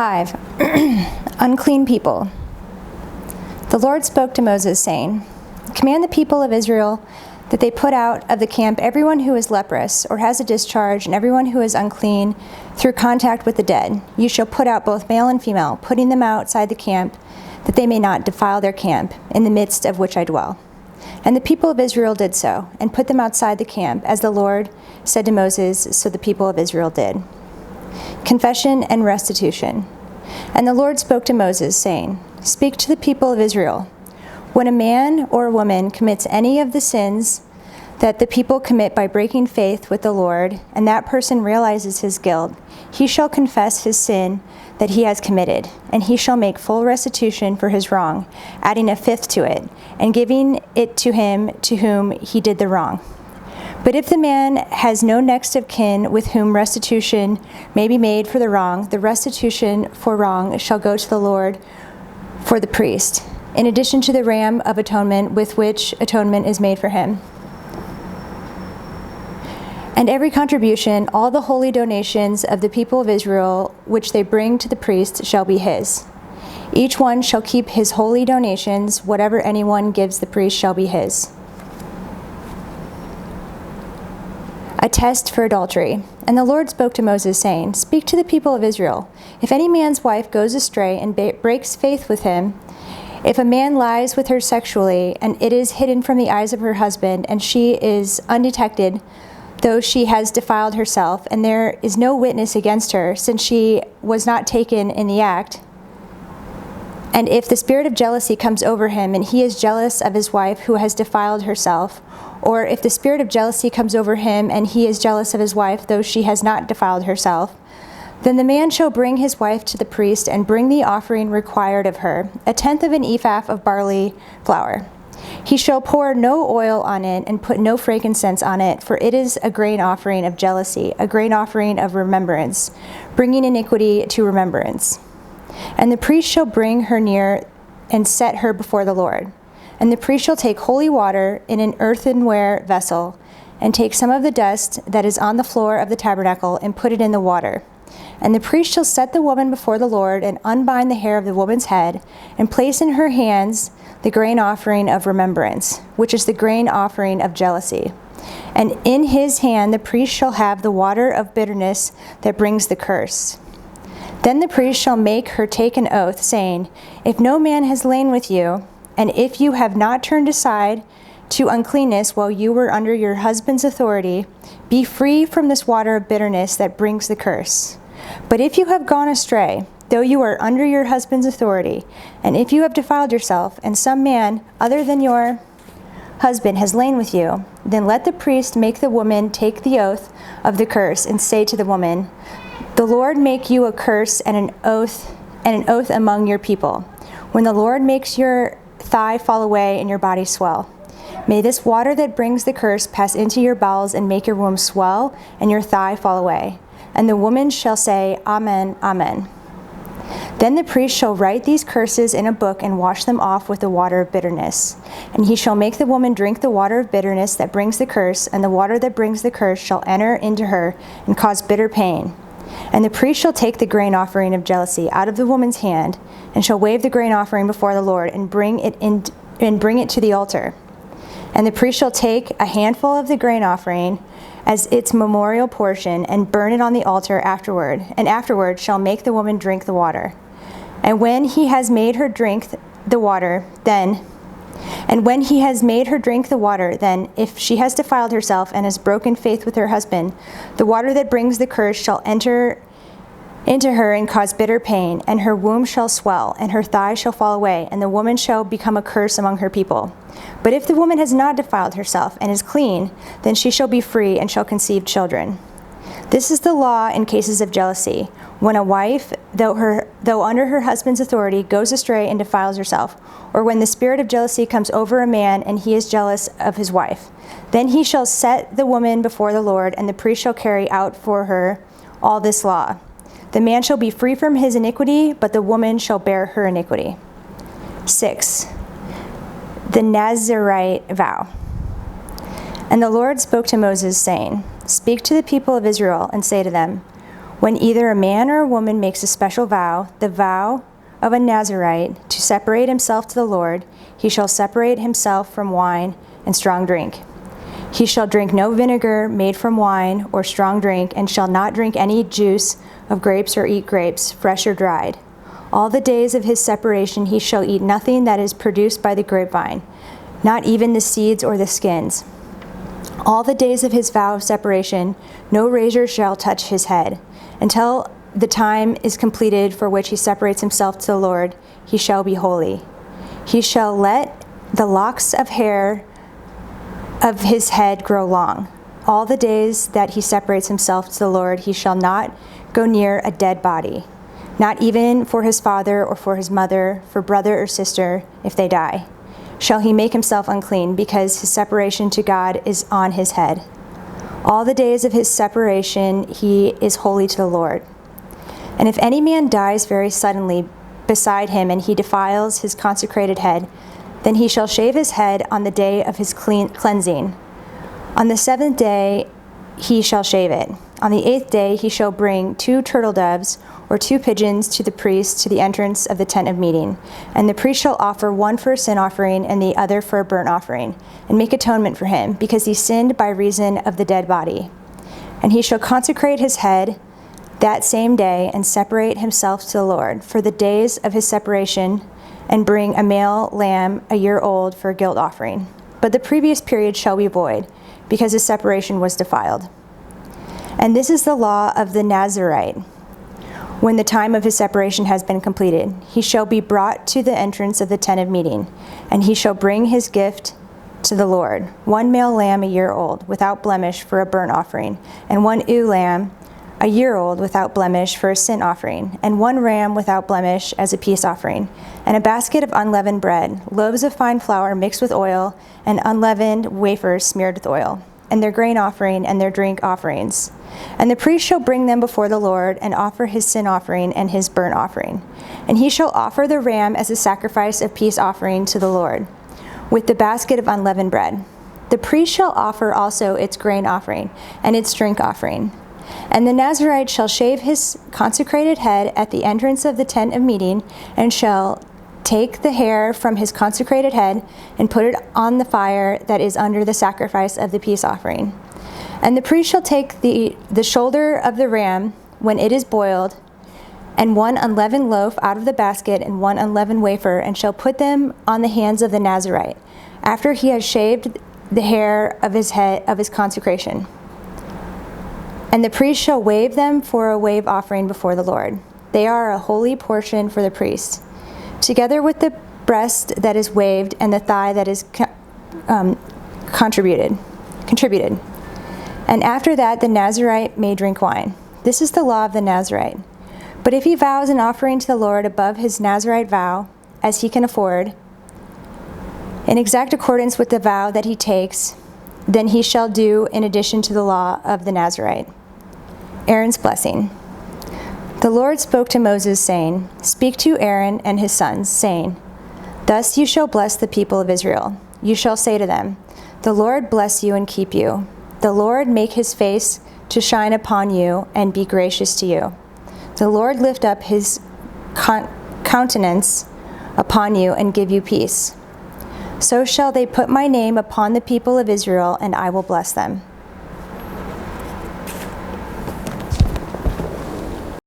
5. Unclean people. The Lord spoke to Moses, saying, "Command the people of Israel that they put out of the camp everyone who is leprous or has a discharge, and everyone who is unclean through contact with the dead. You shall put out both male and female, putting them outside the camp, that they may not defile their camp, in the midst of which I dwell." And the people of Israel did so, and put them outside the camp, as the Lord said to Moses, so the people of Israel did. Confession and restitution. And the Lord spoke to Moses, saying, "Speak to the people of Israel. When a man or a woman commits any of the sins that the people commit by breaking faith with the Lord, and that person realizes his guilt, he shall confess his sin that he has committed, and he shall make full restitution for his wrong, adding a fifth to it, and giving it to him to whom he did the wrong. But if the man has no next of kin with whom restitution may be made for the wrong, the restitution for wrong shall go to the Lord for the priest, in addition to the ram of atonement with which atonement is made for him. And every contribution, all the holy donations of the people of Israel, which they bring to the priest, shall be his. Each one shall keep his holy donations. Whatever anyone gives the priest shall be his. A test for adultery. And the Lord spoke to Moses, saying, "Speak to the people of Israel. If any man's wife goes astray and breaks faith with him, if a man lies with her sexually, and it is hidden from the eyes of her husband, and she is undetected, though she has defiled herself, and there is no witness against her, since she was not taken in the act, and if the spirit of jealousy comes over him, and he is jealous of his wife who has defiled herself, or if the spirit of jealousy comes over him, and he is jealous of his wife, though she has not defiled herself, then the man shall bring his wife to the priest and bring the offering required of her, a tenth of an ephah of barley flour. He shall pour no oil on it and put no frankincense on it, for it is a grain offering of jealousy, a grain offering of remembrance, bringing iniquity to remembrance. And the priest shall bring her near and set her before the Lord. And the priest shall take holy water in an earthenware vessel, and take some of the dust that is on the floor of the tabernacle, and put it in the water. And the priest shall set the woman before the Lord, and unbind the hair of the woman's head, and place in her hands the grain offering of remembrance, which is the grain offering of jealousy. And in his hand the priest shall have the water of bitterness that brings the curse. Then the priest shall make her take an oath, saying, "If no man has lain with you, and if you have not turned aside to uncleanness while you were under your husband's authority, be free from this water of bitterness that brings the curse. But if you have gone astray, though you are under your husband's authority, and if you have defiled yourself, and some man other than your husband has lain with you, then let the priest make the woman take the oath of the curse, and say to the woman, 'The Lord make you a curse and an oath among your people. When the Lord makes your thigh fall away and your body swell, may this water that brings the curse pass into your bowels and make your womb swell and your thigh fall away.' And the woman shall say, 'Amen, amen.' Then the priest shall write these curses in a book and wash them off with the water of bitterness. And he shall make the woman drink the water of bitterness that brings the curse, and the water that brings the curse shall enter into her and cause bitter pain. And the priest shall take the grain offering of jealousy out of the woman's hand, and shall wave the grain offering before the Lord, and bring it to the altar. And the priest shall take a handful of the grain offering as its memorial portion, and burn it on the altar afterward, and afterward shall make the woman drink the water. And when he has made her drink the water, then if she has defiled herself and has broken faith with her husband, the water that brings the curse shall enter into her and cause bitter pain, and her womb shall swell, and her thigh shall fall away, and the woman shall become a curse among her people. But if the woman has not defiled herself and is clean, then she shall be free and shall conceive children. This is the law in cases of jealousy, when a wife, though under her husband's authority, goes astray and defiles herself, or when the spirit of jealousy comes over a man and he is jealous of his wife. Then he shall set the woman before the Lord, and the priest shall carry out for her all this law. The man shall be free from his iniquity, but the woman shall bear her iniquity." 6. The Nazirite vow. And the Lord spoke to Moses, saying, "Speak to the people of Israel, and say to them, When either a man or a woman makes a special vow, the vow of a Nazirite, to separate himself to the Lord, he shall separate himself from wine and strong drink. He shall drink no vinegar made from wine or strong drink, and shall not drink any juice of grapes or eat grapes, fresh or dried. All the days of his separation he shall eat nothing that is produced by the grapevine, not even the seeds or the skins. All the days of his vow of separation no razor shall touch his head. Until the time is completed for which he separates himself to the Lord, he shall be holy. He shall let the locks of hair of his head grow long. All the days that he separates himself to the Lord, he shall not go near a dead body, not even for his father or for his mother, for brother or sister, if they die. Shall he make himself unclean, because his separation to God is on his head. All the days of his separation he is holy to the Lord. And if any man dies very suddenly beside him, and he defiles his consecrated head, then he shall shave his head on the day of his cleansing. On the 7th day he shall shave it. On the 8th day he shall bring 2 turtle doves or 2 pigeons to the priest to the entrance of the tent of meeting. And the priest shall offer one for a sin offering and the other for a burnt offering, and make atonement for him, because he sinned by reason of the dead body. And he shall consecrate his head that same day, and separate himself to the Lord for the days of his separation, and bring a male lamb a year old for a guilt offering. But the previous period shall be void, because his separation was defiled. And this is the law of the Nazirite. When the time of his separation has been completed, he shall be brought to the entrance of the tent of meeting, and he shall bring his gift to the Lord, 1 male lamb a year old, without blemish, for a burnt offering, and 1 ewe lamb a year old without blemish for a sin offering, and 1 ram without blemish as a peace offering, and a basket of unleavened bread, loaves of fine flour mixed with oil, and unleavened wafers smeared with oil, and their grain offering and their drink offerings. And the priest shall bring them before the Lord, and offer his sin offering and his burnt offering. And he shall offer the ram as a sacrifice of peace offering to the Lord, with the basket of unleavened bread. The priest shall offer also its grain offering and its drink offering. And the Nazirite shall shave his consecrated head at the entrance of the tent of meeting, and shall take the hair from his consecrated head and put it on the fire that is under the sacrifice of the peace offering. And the priest shall take the shoulder of the ram when it is boiled, and 1 unleavened loaf out of the basket, and 1 unleavened wafer, and shall put them on the hands of the Nazirite, after he has shaved the hair of his head of his consecration. And the priest shall wave them for a wave offering before the Lord. They are a holy portion for the priest, together with the breast that is waved and the thigh that is contributed. And after that the Nazirite may drink wine. This is the law of the Nazirite. But if he vows an offering to the Lord above his Nazirite vow, as he can afford, in exact accordance with the vow that he takes, then he shall do in addition to the law of the Nazirite. Aaron's blessing. The Lord spoke to Moses, saying, Speak to Aaron and his sons, saying, Thus you shall bless the people of Israel. You shall say to them, The Lord bless you and keep you. The Lord make his face to shine upon you and be gracious to you. The Lord lift up his countenance upon you and give you peace. So shall they put my name upon the people of Israel, and I will bless them.